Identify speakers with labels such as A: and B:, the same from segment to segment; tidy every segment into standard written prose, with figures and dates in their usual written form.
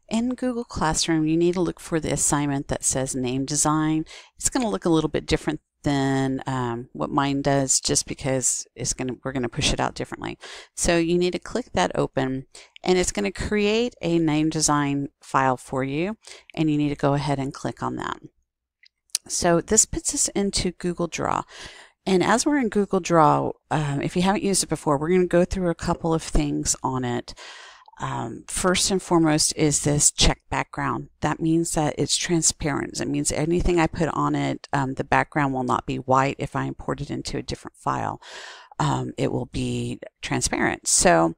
A: In Google Classroom, you need to look for the assignment that says Name Design. It's going to look a little bit different than what mine does, just because we're going to push it out differently. So you need to click that open, and it's going to create a name design file for you, and you need to go ahead and click on that. So this puts us into Google Draw. And as we're in Google Draw, if you haven't used it before, we're going to go through a couple of things on it. First and foremost is this check background. That means that it's transparent. It means anything I put on it, the background will not be white if I import it into a different file. It will be transparent. So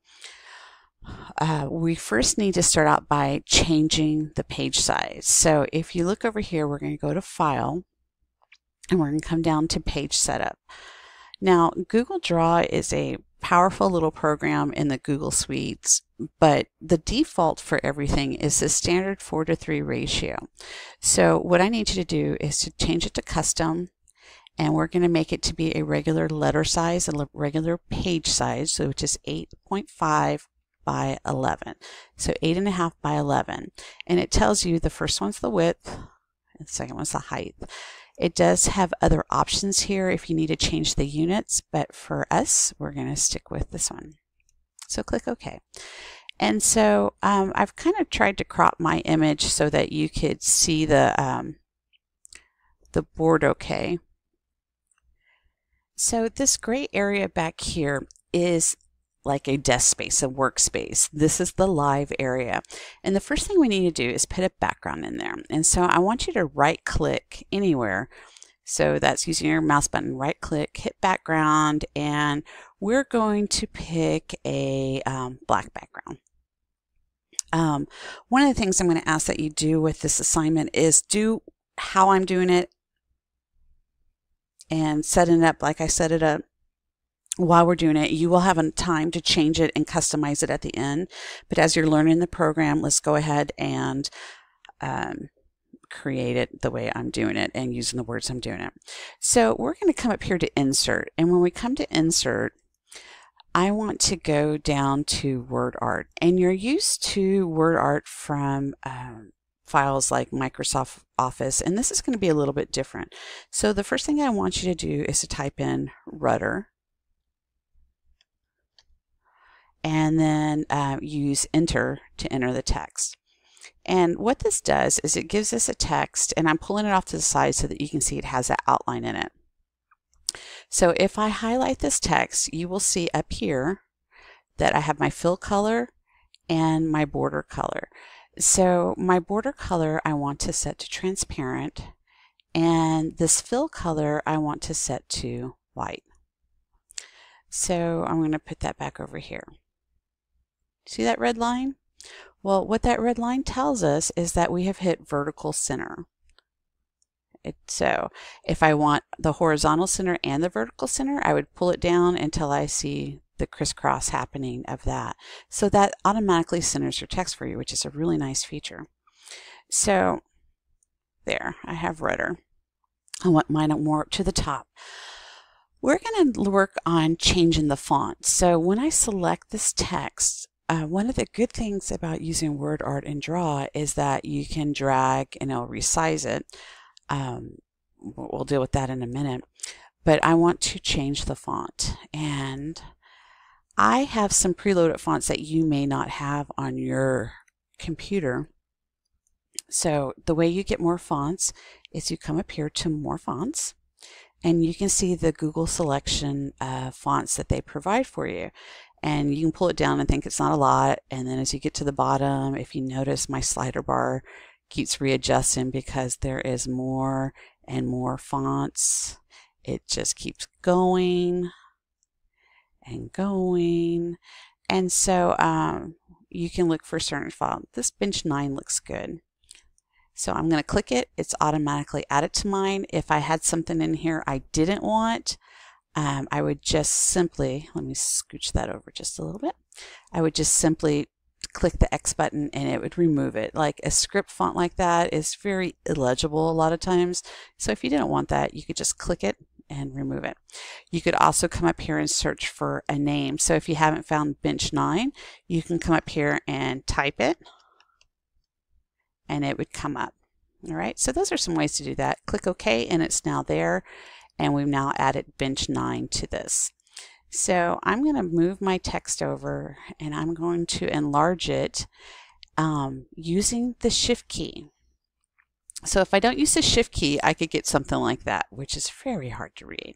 A: we first need to start out by changing the page size. So if you look over here, we're going to go to File, and we're going to come down to Page Setup. Now, Google Draw is a powerful little program in the Google Suites, but the default for everything is the standard 4:3 ratio. So what I need you to do is to change it to custom, and we're going to make it to be a regular letter size, a regular page size, so which is 8.5 by 11. So 8.5 by 11. And it tells you the first one's the width, and the second one's the height. It does have other options here if you need to change the units, but for us, we're going to stick with this one. So click OK. And so I've kind of tried to crop my image so that you could see the board okay. So this gray area back here is like a desk space, a workspace. This is the live area. And the first thing we need to do is put a background in there. And so I want you to right click anywhere. So that's using your mouse button, right click, hit background, and we're going to pick a black background. One of the things I'm going to ask that you do with this assignment is do how I'm doing it and set it up like I set it up. While we're doing it, you will have a time to change it and customize it at the end. But as you're learning the program, let's go ahead and create it the way I'm doing it and using the words I'm doing it. So we're going to come up here to Insert. And when we come to Insert, I want to go down to WordArt. And you're used to WordArt from files like Microsoft Office. And this is going to be a little bit different. So the first thing I want you to do is to type in rudder. And then use Enter to enter the text. And what this does is it gives us a text, and I'm pulling it off to the side so that you can see it has that outline in it. So if I highlight this text, you will see up here that I have my fill color and my border color. So my border color I want to set to transparent, and this fill color I want to set to white. So I'm going to put that back over here. See that red line? Well, what that red line tells us is that we have hit vertical center. So if I want the horizontal center and the vertical center, I would pull it down until I see the crisscross happening of that. So that automatically centers your text for you, which is a really nice feature. So there, I have rudder. I want mine more up to the top. We're going to work on changing the font. So when I select this text, one of the good things about using WordArt and Draw is that you can drag and it'll resize it. We'll deal with that in a minute. But I want to change the font. And I have some preloaded fonts that you may not have on your computer. So the way you get more fonts is you come up here to More Fonts. And you can see the Google selection fonts that they provide for you. And you can pull it down and think it's not a lot. And then as you get to the bottom, if you notice my slider bar keeps readjusting because there is more and more fonts. It just keeps going and going. And so you can look for a certain font. This Bench 9 looks good. So I'm going to click it. It's automatically added to mine. If I had something in here I didn't want, I would just simply, let me scooch that over just a little bit. I would just simply click the X button and it would remove it. Like a script font like that is very illegible a lot of times. So if you didn't want that, you could just click it and remove it. You could also come up here and search for a name. So if you haven't found Bench 9, you can come up here and type it. and it would come up. All right, so those are some ways to do that. Click OK and it's now there, and we've now added bench 9 to this. So I'm going to move my text over and I'm going to enlarge it using the Shift key. So if I don't use the Shift key, I could get something like that, which is very hard to read.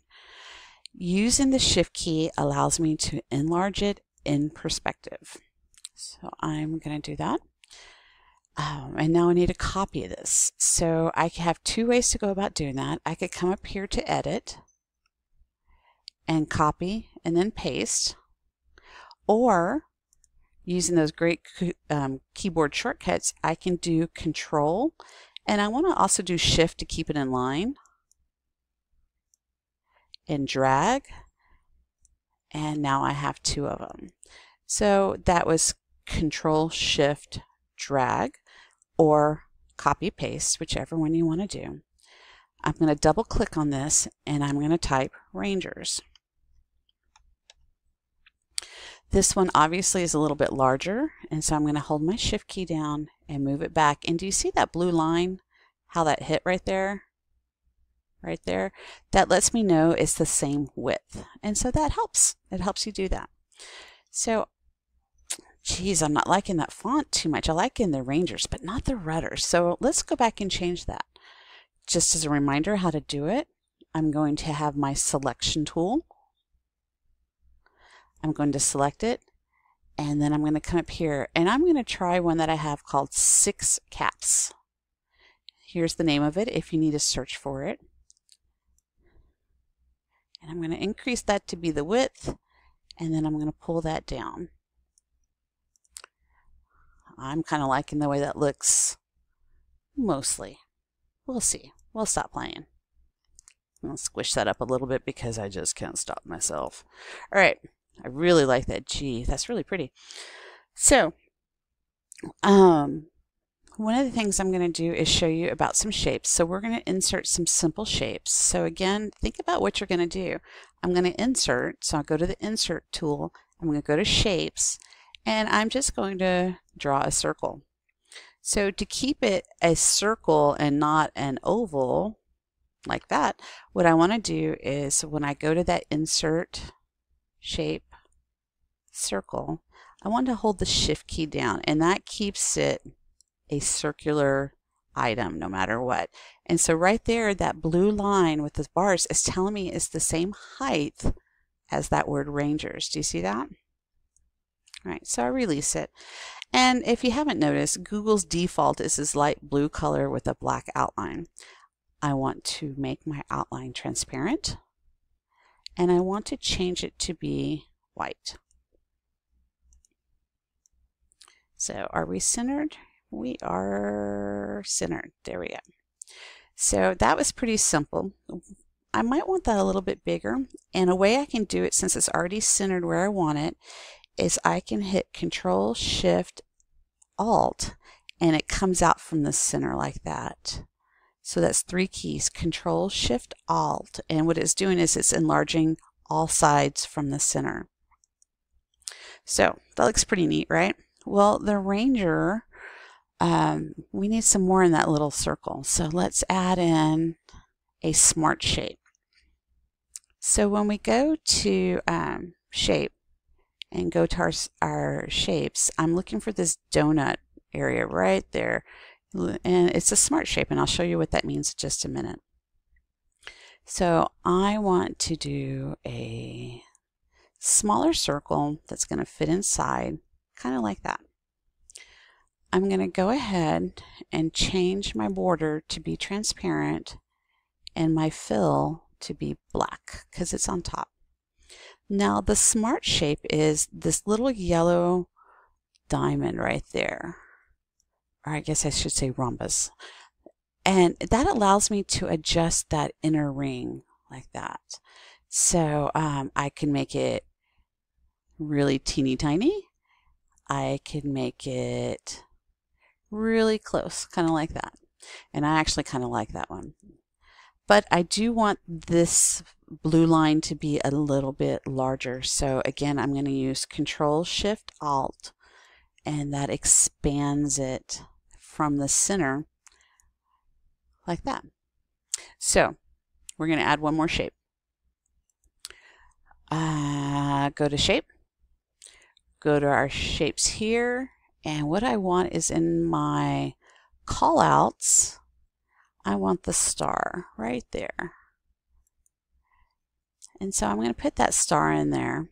A: Using the Shift key allows me to enlarge it in perspective. So I'm going to do that. And now I need to copy this. So I have two ways to go about doing that. I could come up here to Edit and copy and then paste, or using those great keyboard shortcuts, I can do Control, and I want to also do Shift to keep it in line, and drag, and now I have two of them. So that was Control, Shift, drag, or copy paste, whichever one you want to do. I'm going to double click on this and I'm going to type Rangers. This one obviously is a little bit larger, and so I'm going to hold my Shift key down and move it back. And do you see that blue line, how that hit right there? Right there? That lets me know it's the same width. And so that helps. It helps you do that. So, geez, I'm not liking that font too much. I like in the Rangers, but not the Rudders. So let's go back and change that. Just as a reminder how to do it, I'm going to have my selection tool. I'm going to select it, and then I'm going to come up here, and I'm going to try one that I have called 6 caps. Here's the name of it if you need to search for it. And I'm going to increase that to be the width, and then I'm going to pull that down. I'm kind of liking the way that looks, mostly. We'll see. We'll stop playing. I'll squish that up a little bit because I just can't stop myself. All right. I really like that G. That's really pretty. So, one of the things I'm going to do is show you about some shapes. So we're going to insert some simple shapes. So again, think about what you're going to do. I'm going to insert. So I'll go to the Insert tool. I'm going to go to Shapes, and I'm just going to draw a circle. So to keep it a circle and not an oval like that, what I want to do is when I go to that Insert Shape Circle, I want to hold the Shift key down, and that keeps it a circular item no matter what. And so right there, that blue line with the bars is telling me it's the same height as that word Rangers. Do you see that? All right, so I release it. And if you haven't noticed, Google's default is this light blue color with a black outline. I want to make my outline transparent, and I want to change it to be white. So are we centered? We are centered. There we go. So that was pretty simple. I might want that a little bit bigger, and a way I can do it, since it's already centered where I want it, is I can hit Control, Shift, Alt, and it comes out from the center like that. So that's 3 keys, Control, Shift, Alt, and what it's doing is it's enlarging all sides from the center. So that looks pretty neat, right? Well, the Ranger, we need some more in that little circle. So let's add in a smart shape. So when we go to Shape and go to our shapes, I'm looking for this donut area right there. And it's a smart shape, and I'll show you what that means in just a minute. So I want to do a smaller circle that's going to fit inside, kind of like that. I'm going to go ahead and change my border to be transparent and my fill to be black because it's on top. Now the smart shape is this little yellow diamond right there, or I guess I should say rhombus, and that allows me to adjust that inner ring like that. So I can make it really teeny tiny. I can make it really close, kind of like that. And I actually kind of like that one. But I do want this blue line to be a little bit larger. So again, I'm going to use Control, Shift, Alt, and that expands it from the center like that. So we're going to add one more shape. Go to shape, go to our shapes here, and what I want is in my callouts, I want the star right there. And so I'm going to put that star in there,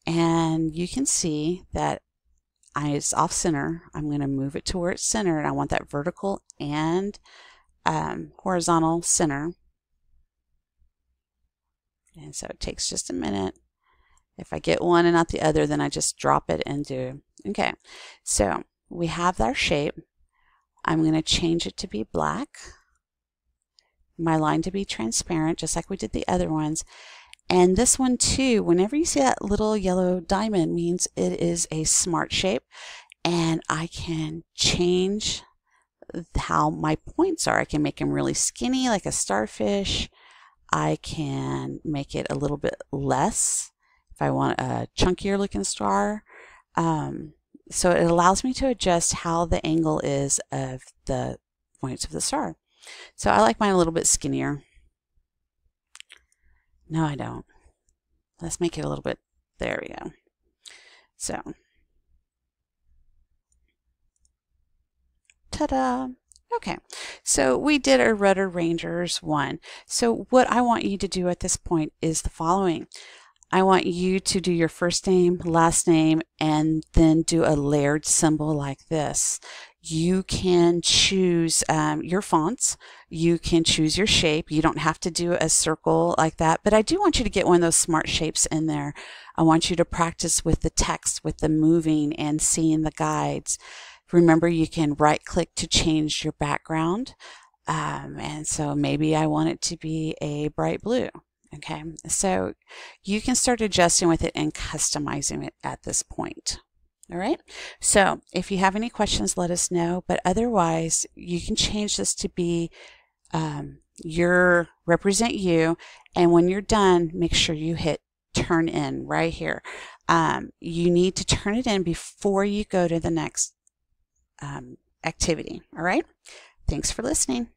A: and you can see that it's off center. I'm going to move it to where it's centered. I want that vertical and horizontal center. And so it takes just a minute. If I get one and not the other, then I just drop it into. Okay, so we have our shape. I'm going to change it to be black, my line to be transparent, just like we did the other ones. And this one too, whenever you see that little yellow diamond, means it is a smart shape, and I can change how my points are. I can make them really skinny like a starfish. I can make it a little bit less if I want a chunkier looking star. So it allows me to adjust how the angle is of the points of the star. So I like mine a little bit skinnier. No, I don't. Let's make it a little bit, there we go. So, ta-da! Okay, so we did our Rudder Rangers 1. So what I want you to do at this point is the following. I want you to do your first name, last name, and then do a layered symbol like this. You can choose your fonts. You can choose your shape. You don't have to do a circle like that, but I do want you to get one of those smart shapes in there. I want you to practice with the text, with the moving and seeing the guides. Remember, you can right click to change your background. And so maybe I want it to be a bright blue. Okay, so you can start adjusting with it and customizing it at this point. All right, so if you have any questions, let us know, but otherwise you can change this to be represent you, and when you're done, make sure you hit turn in right here. You need to turn it in before you go to the next activity. All right, thanks for listening.